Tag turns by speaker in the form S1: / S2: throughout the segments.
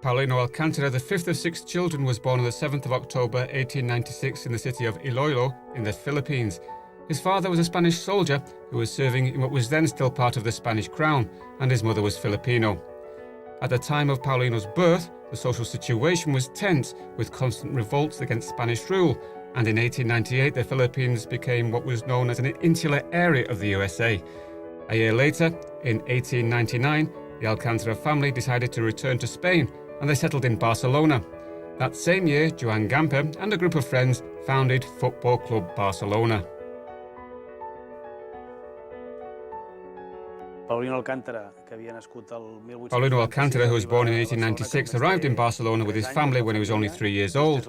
S1: Paulino Alcantara, the fifth of six children, was born on the 7th of October 1896 in the city of Iloilo in the Philippines. His father was a Spanish soldier who was serving in what was then still part of the Spanish crown, and his mother was Filipino. At the time of Paulino's birth, the social situation was tense, with constant revolts against Spanish rule, and in 1898 the Philippines became what was known as an insular area of the USA. A year later, in 1899, the Alcantara family decided to return to Spain, and they settled in Barcelona. That same year, Joan Gamper and a group of friends founded Football Club Barcelona.
S2: Paulino
S1: Alcantara, who was born in 1896, arrived in Barcelona with his family when he was only 3 years old.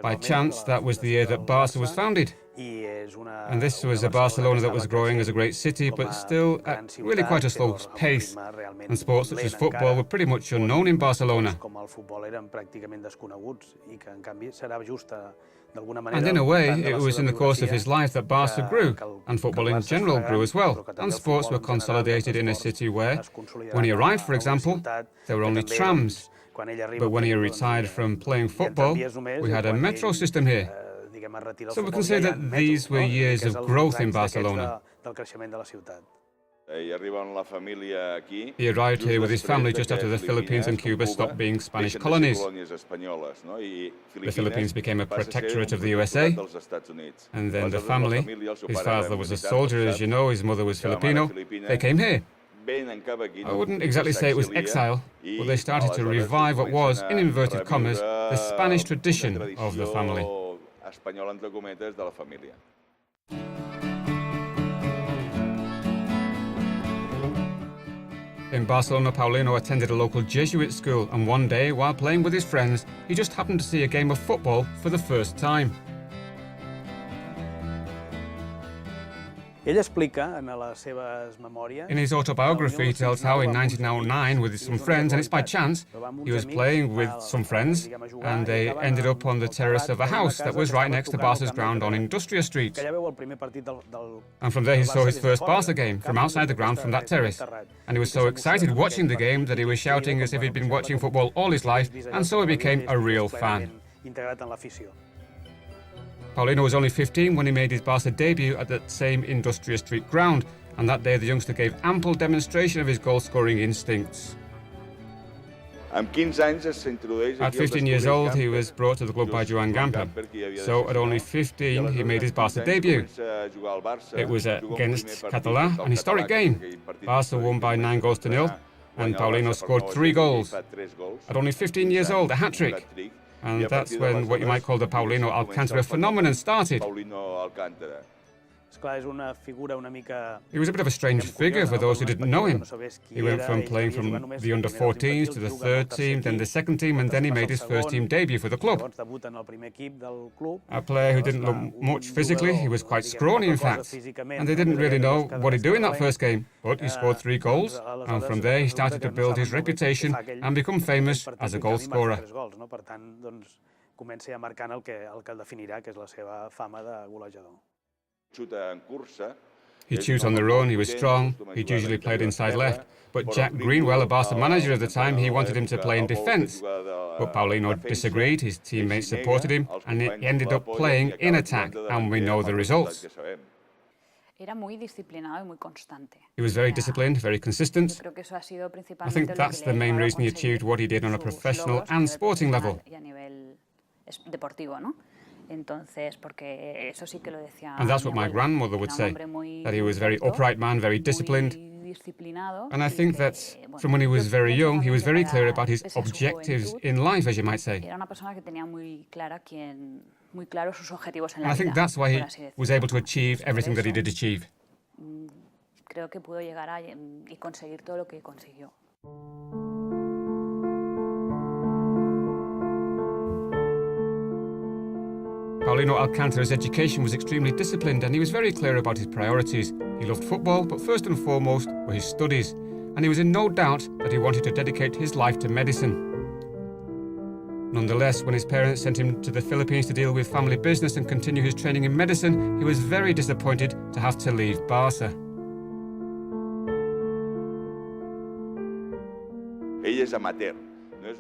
S1: By chance, that was the year that Barca was founded. And this was a Barcelona that was growing as a great city, but still at really quite a slow pace. And sports such as football were pretty much unknown in Barcelona. And in a way, it was in the course of his life that Barca grew, and football in general grew as well, and sports were consolidated in a city where, when he arrived, for example, there were only trams. But when he retired from playing football, we had a metro system here. So we can say that these were years of growth in Barcelona. He arrived here with his family just after the Philippines and Cuba stopped being Spanish colonies. The Philippines became a protectorate of the USA, and then the family, his father was a soldier, as you know, his mother was Filipino, they came here. I wouldn't exactly say it was exile, but they started to revive what was, in inverted commas, the Spanish tradition of the family. In Barcelona, Paulino attended a local Jesuit school, and one day, while playing with his friends, he just happened to see a game of football for the first time. In his autobiography, he tells how in 1909, with some friends, and it's by chance, he was playing with some friends, and they ended up on the terrace of a house that was right next to Barca's ground on Industria Street. And from there he saw his first Barca game, from outside the ground from that terrace. And he was so excited watching the game that he was shouting as if he'd been watching football all his life, and so he became a real fan. Paulino was only 15 when he made his Barca debut at that same Industria Street ground, and that day the youngster gave ample demonstration of his goal-scoring instincts. At 15 years old, he was brought to the club by Joan Gamper. So at only 15, he made his Barca debut. It was against Català, an historic game. Barca won by 9-0, and Paulino scored 3 goals. At only 15 years old, a hat-trick. And that's when what you might call the Paulino Alcantara phenomenon started. He was a bit of a strange figure for those who didn't know him. He went from playing from the under-14s to the third team, then the second team, and then he made his first team debut for the club. A player who didn't look much physically, he was quite scrawny in fact, and they didn't really know what he'd do in that first game. But he scored 3 goals, and from there he started to build his reputation and become famous as a goal scorer. He'd shoot on the run, he was strong, he'd usually played inside left. But Jack Greenwell, a Barca manager at the time, he wanted him to play in defence. But Paulino disagreed, his teammates supported him, and he ended up playing in attack, and we know the results. He was very disciplined, very consistent. I think that's the main reason he achieved what he did on a professional and sporting level. And that's what my grandmother would say, that he was a very upright man, very disciplined. And I think that from when he was very young, he was very clear about his objectives in life, as you might say. And I think that's why he was able to achieve everything that he did achieve. Paulino Alcantara's education was extremely disciplined, and he was very clear about his priorities. He loved football, but first and foremost were his studies, and he was in no doubt that he wanted to dedicate his life to medicine. Nonetheless, when his parents sent him to the Philippines to deal with family business and continue his training in medicine, he was very disappointed to have to leave Barca.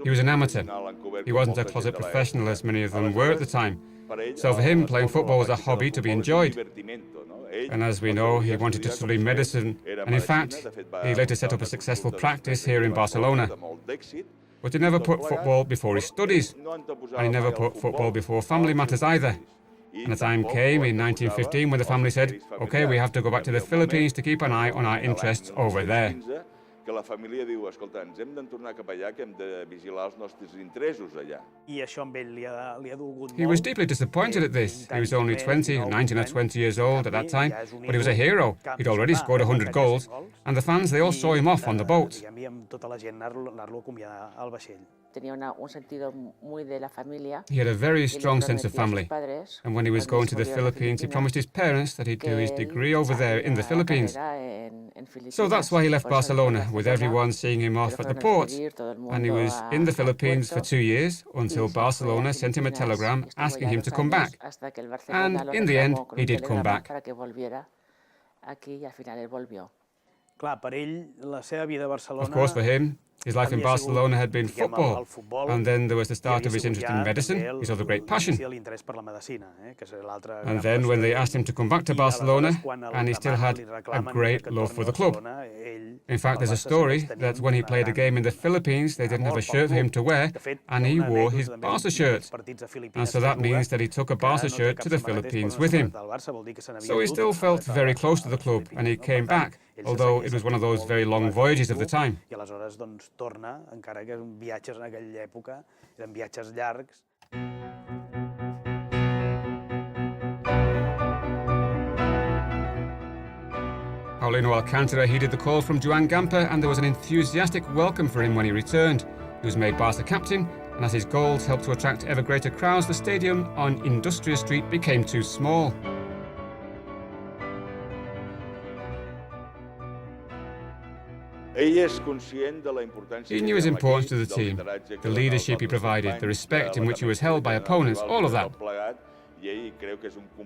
S1: He was an amateur. He wasn't a closet professional as many of them were at the time. So for him, playing football was a hobby to be enjoyed. And as we know, he wanted to study medicine, and in fact, he later set up a successful practice here in Barcelona. But he never put football before his studies, and he never put football before family matters either. And the time came in 1915 when the family said, "Okay, we have to go back to the Philippines to keep an eye on our interests over there."
S2: que la família diu, escolta, ens hem de tornar cap allà, que hem de vigilar els nostres interessos allà.
S3: I això amb ell li ha dolgut molt.
S1: He was deeply disappointed at this. He was only 20, 19 or 20 years old at that time, but he was a hero. He'd already scored 100 goals, and the fans, they all saw him off on the boat.
S3: I a mi amb tota la gent anar-lo a acomiadar al vaixell.
S1: He had a very strong sense of family, and when he was going to the Philippines, he promised his parents that he'd do his degree over there in the Philippines. So that's why he left Barcelona, with everyone seeing him off at the port, and he was in the Philippines for 2 years, until Barcelona sent him a telegram asking him to come back. And in the end, he did come back.
S3: Clar, per ell, la seva vida a Barcelona...
S1: Of course, for him, his life in Barcelona had been football, and then there was the start of his interest in medicine, his other great passion. And then when they asked him to come back to Barcelona, and he still had a great love for the club. In fact, there's a story that when he played a game in the Philippines, they didn't have a shirt for him to wear, and he wore his Barca shirt. And so that means that he took a Barca shirt to the Philippines with him. So he still felt very close to the club, and he came back, although it was one of those very long voyages of the time.
S3: I aleshores, doncs, torna, encara que eren viatges en aquella època, eren viatges llargs.
S1: Paulino Alcantara heeded the call from Joan Gamper, and there was an enthusiastic welcome for him when he returned. He was made Barca captain, and as his goals helped to attract ever greater crowds, the stadium on Industrial Street became too small. He knew his importance to the team, the leadership he provided, the respect in which he was held by opponents, all of that.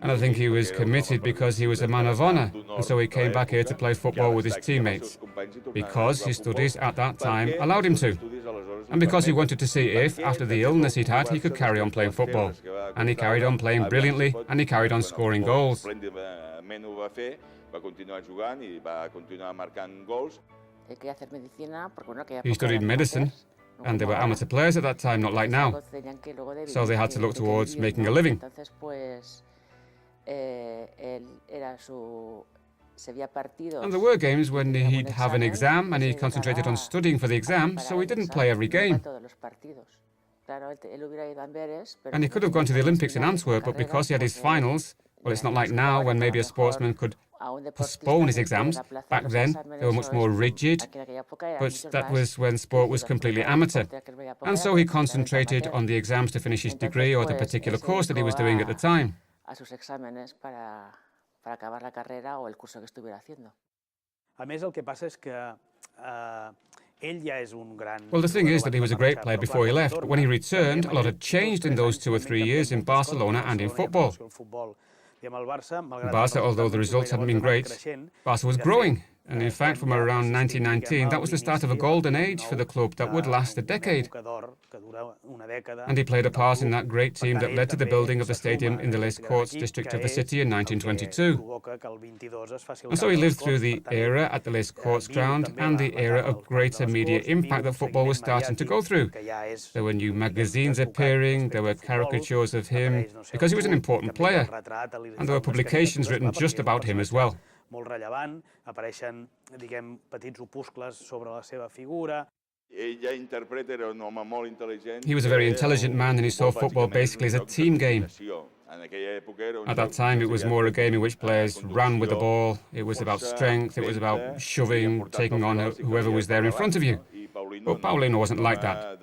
S1: And I think he was committed because he was a man of honour, and so he came back here to play football with his teammates, because his studies at that time allowed him to, and because he wanted to see if, after the illness he'd had, he could carry on playing football. And he carried on playing brilliantly, and he carried on scoring goals. He studied medicine, and they were amateur players at that time, not like now. So they had to look towards making a living. And there were games when he'd have an exam and he concentrated on studying for the exam, so he didn't play every game. And he could have gone to the Olympics in Antwerp, but because he had his finals, well, it's not like now when maybe a sportsman could postpone his exams. Back then, they were much more rigid, but that was when sport was completely amateur. And so he concentrated on the exams to finish his degree or the particular course that he was doing at the time. Well, the thing is that he was a great player before he left, but when he returned, a lot had changed in those 2 or 3 years in Barcelona and in football. Barca, although the results hadn't been great, Barca was growing. And in fact, from around 1919, that was the start of a golden age for the club that would last a decade. And he played a part in that great team that led to the building of the stadium in the Les Corts district of the city in 1922. And so he lived through the era at the Les Corts ground and the era of greater media impact that football was starting to go through. There were new magazines appearing, there were caricatures of him, because he was an important player. And there were publications written just about him as well.
S3: Molt rellevant, apareixen, diguem, petits opuscles sobre la seva figura.
S1: He was a very intelligent man, and he saw football basically as a team game. At that time, it was more a game in which players ran with the ball. It was about strength, it was about shoving, taking on whoever was there in front of you. But Paulino wasn't like that.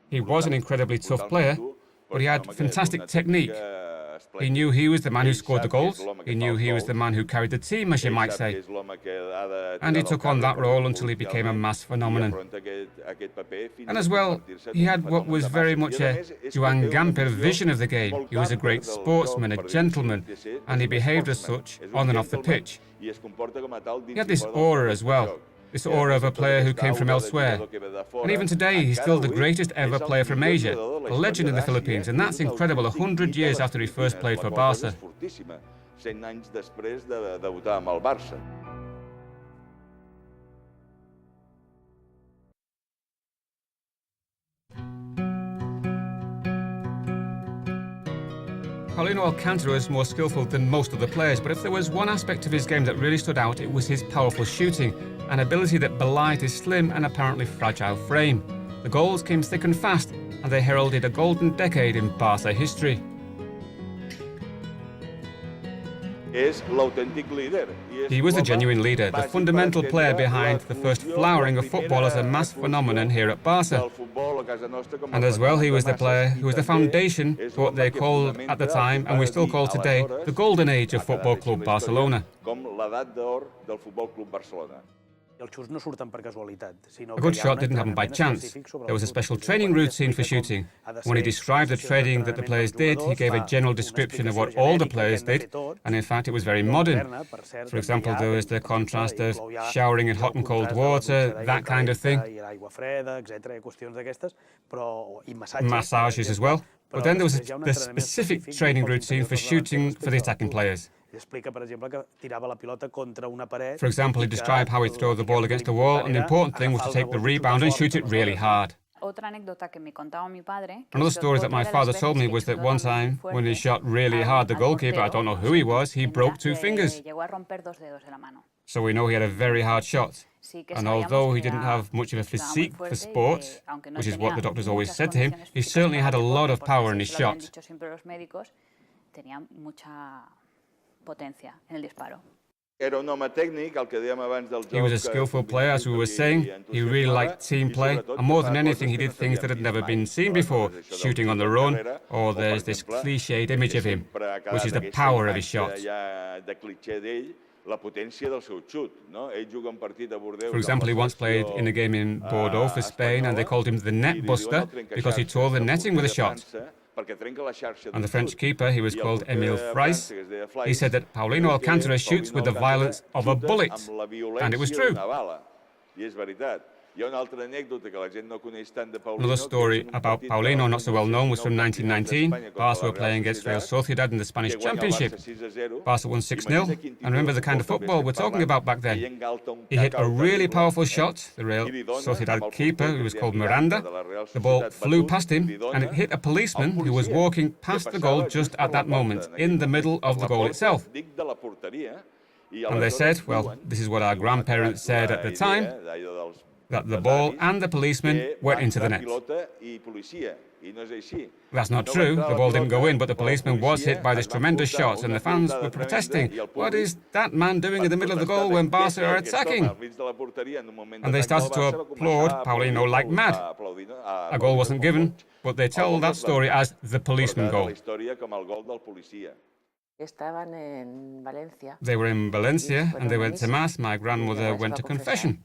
S1: He was an incredibly tough player, but he had fantastic technique. He knew he was the man who scored the goals. He knew he was the man who carried the team, as you might say. And he took on that role until he became a mass phenomenon. And as well, he had what was very much a Joan Gamper vision of the game. He was a great sportsman, a gentleman, and he behaved as such on and off the pitch. He had this aura as well. this aura of a player who came from elsewhere. And even today, he's still the greatest ever player from Asia, a legend in the Philippines, and that's incredible, 100 years after he first played for Barca.
S2: 100 anys després de debutar amb el Barça.
S1: Paulino Alcantara was more skillful than most of the players, but if there was one aspect of his game that really stood out, it was his powerful shooting, an ability that belied his slim and apparently fragile frame. The goals came thick and fast, and they heralded a golden decade in Barca history. He was the genuine leader, the fundamental player behind the first flowering of football as a mass phenomenon here at Barca. And as well, he was the player who was the foundation for what they called at the time, and we still call today, the golden age of Football Club Barcelona. A good shot didn't happen by chance. There was a special training routine for shooting. When he described the training that the players did, he gave a general description of what all the players did, and in fact it was very modern. For example, there was the contrast of showering in hot and cold water, that kind of thing. Massages as well. But then there was the specific training routine for shooting for the attacking players. For example, he described how he'd throw the ball against the wall, and the important thing was to take the rebound and shoot it really hard. Another story that my father told me was that one time, when he shot really hard, the goalkeeper, I don't know who he was, he broke 2 fingers. So we know he had a very hard shot. And although he didn't have much of a physique for sport, which is what the doctors always said to him, he certainly had a lot of power in his shot. He was a skillful player, as we were saying. He really liked team play, and more than anything, he did things that had never been seen before, shooting on the run, or there's this cliched image of him, which is the power of his shot. For example, he once played in a game in Bordeaux for Spain, and they called him the net buster because he tore the netting with a shot. And the French keeper, he was called Emile Fries, he said that Paulino Alcantara shoots with the violence of a bullet, and it was true. Another story about Paulino, not so well known, was from 1919. Barca were playing against Real Sociedad in the Spanish Championship. Barca won 6-0, and remember the kind of football we're talking about back then. He hit a really powerful shot, the Real Sociedad keeper, who was called Miranda. The ball flew past him, and it hit a policeman who was walking past the goal just at that moment, in the middle of the goal itself. And they said, well, this is what our grandparents said at the time, that the ball and the policeman went into the net. That's not true. The ball didn't go in, but the policeman was hit by this tremendous shot, and the fans were protesting. What is that man doing in the middle of the goal when Barca are attacking? And they started to applaud Paulino like mad. A goal wasn't given, but they tell that story as the policeman goal. They were in Valencia, and they went to Mass. My grandmother went to confession.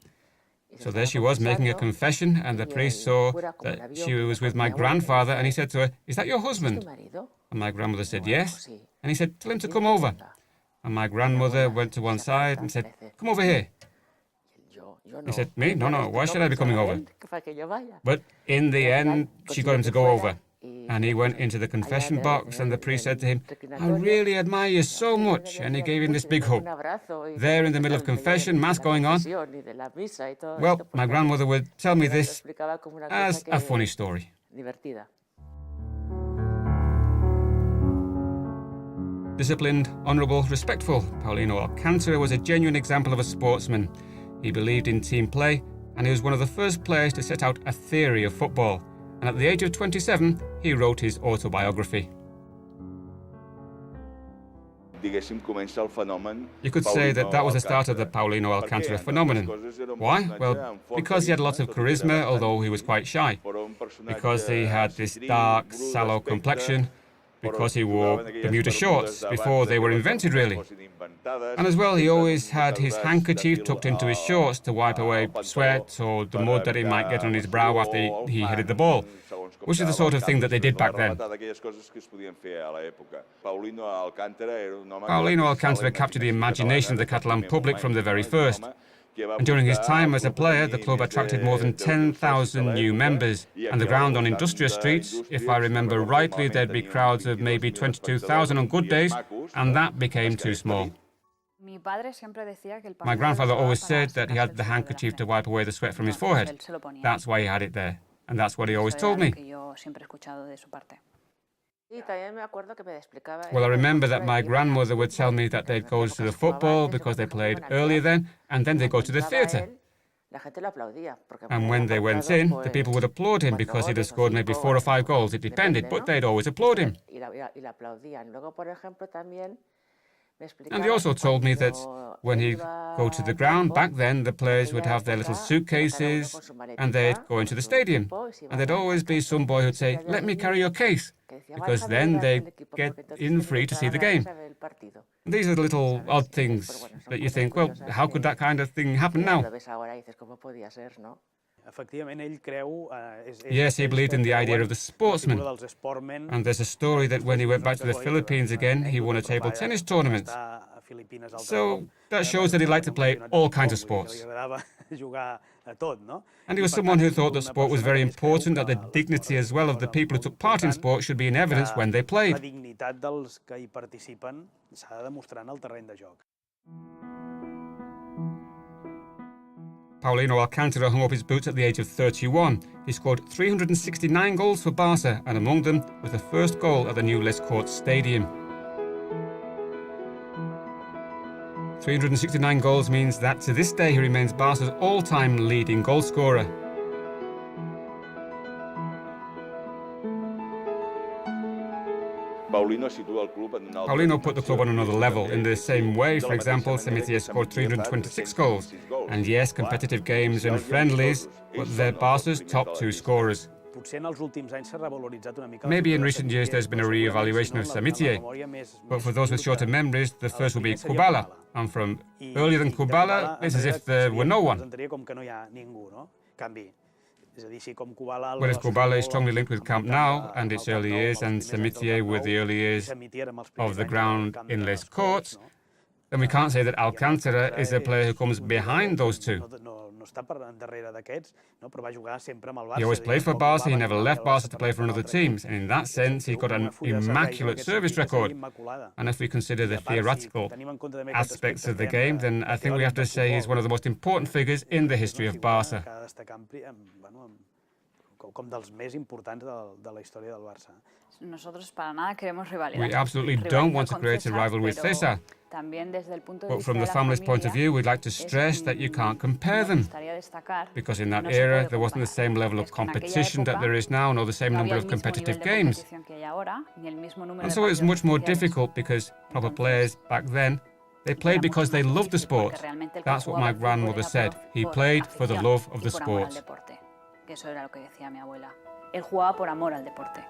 S1: So there she was, making a confession, and the priest saw that she was with my grandfather, and he said to her, "Is that your husband?" And my grandmother said, "Yes." And he said, "Tell him to come over." And my grandmother went to one side and said, "Come over here." He said, "Me? No, why should I be coming over?" But in the end, she got him to go over. And he went into the confession box, and the priest said to him, "I really admire you so much." And he gave him this big hug. There in the middle of confession, mass going on. Well, my grandmother would tell me this as a funny story. Disciplined, honourable, respectful, Paulino Alcantara was a genuine example of a sportsman. He believed in team play, and he was one of the first players to set out a theory of football. And at the age of 27, he wrote his autobiography. You could say that that was the start of the Paulino Alcantara phenomenon. Why? Well, because he had lots of charisma, although he was quite shy. Because he had this dark, sallow complexion. Because he wore Bermuda shorts before they were invented, really. And as well, he always had his handkerchief tucked into his shorts to wipe away sweat or the mud that he might get on his brow after he headed the ball, which is the sort of thing that they did back then. Paulino Alcantara captured the imagination of the Catalan public from the very first. And during his time as a player, the club attracted more than 10,000 new members. And the ground on Industria Streets, if I remember rightly, there'd be crowds of maybe 22,000 on good days, and that became too small. My grandfather always said that he had the handkerchief to wipe away the sweat from his forehead. That's why he had it there. And that's what he always told me. Well, I remember that my grandmother would tell me that they'd go to the football because they played earlier then, and then they'd go to the theatre. And when they went in, the people would applaud him because he'd have scored maybe 4 or 5 goals. It depended, but they'd always applaud him. And he also told me that when he'd go to the ground, back then, the players would have their little suitcases and they'd go into the stadium. And there'd always be some boy who'd say, "Let me carry your case," because then they'd get in free to see the game. And these are the little odd things that you think, well, how could that kind of thing happen now? Yes, he believed in the idea of the sportsman. And there's a story that when he went back to the Philippines again, he won a table tennis tournament. So that shows that he liked to play all kinds of sports. And he was someone who thought that sport was very important, that the dignity as well of the people who took part in sport should be in evidence when they played. Paulino Alcantara hung up his boots at the age of 31. He scored 369 goals for Barca, and among them was the first goal at the new Les Corts Stadium. 369 goals means that to this day he remains Barca's all-time leading goalscorer. Paulino put the club on another level. In the same way, for example, Samitier scored 326 goals. And yes, competitive games and friendlies, but they're Barca's top 2 scorers. Maybe in recent years there's been a re-evaluation of Samitier, but for those with shorter memories, the first will be Kubala. And from earlier than Kubala, it's as if there were no one. Whereas Kubala is strongly linked with Camp Nou and its early years, and Samitier with the early years of the ground in Les Corts, then we can't say that Alcantara is a player who comes behind those two. He always played for Barca, he never left Barca to play for another team, and in that sense he got an immaculate service record. And if we consider the theoretical aspects of the game, then I think we have to say he's one of the most important figures in the history of Barca. We absolutely don't want to create a rivalry with Cesar. But from the family's point of view, we'd like to stress that you can't compare them. Because in that era, there wasn't the same level of competition that there is now, nor the same number of competitive games. And so it was much more difficult because proper players back then, they played because they loved the sport. That's what my grandmother said. He played for the love of the sport.
S4: Él jugaba por amor al deporte.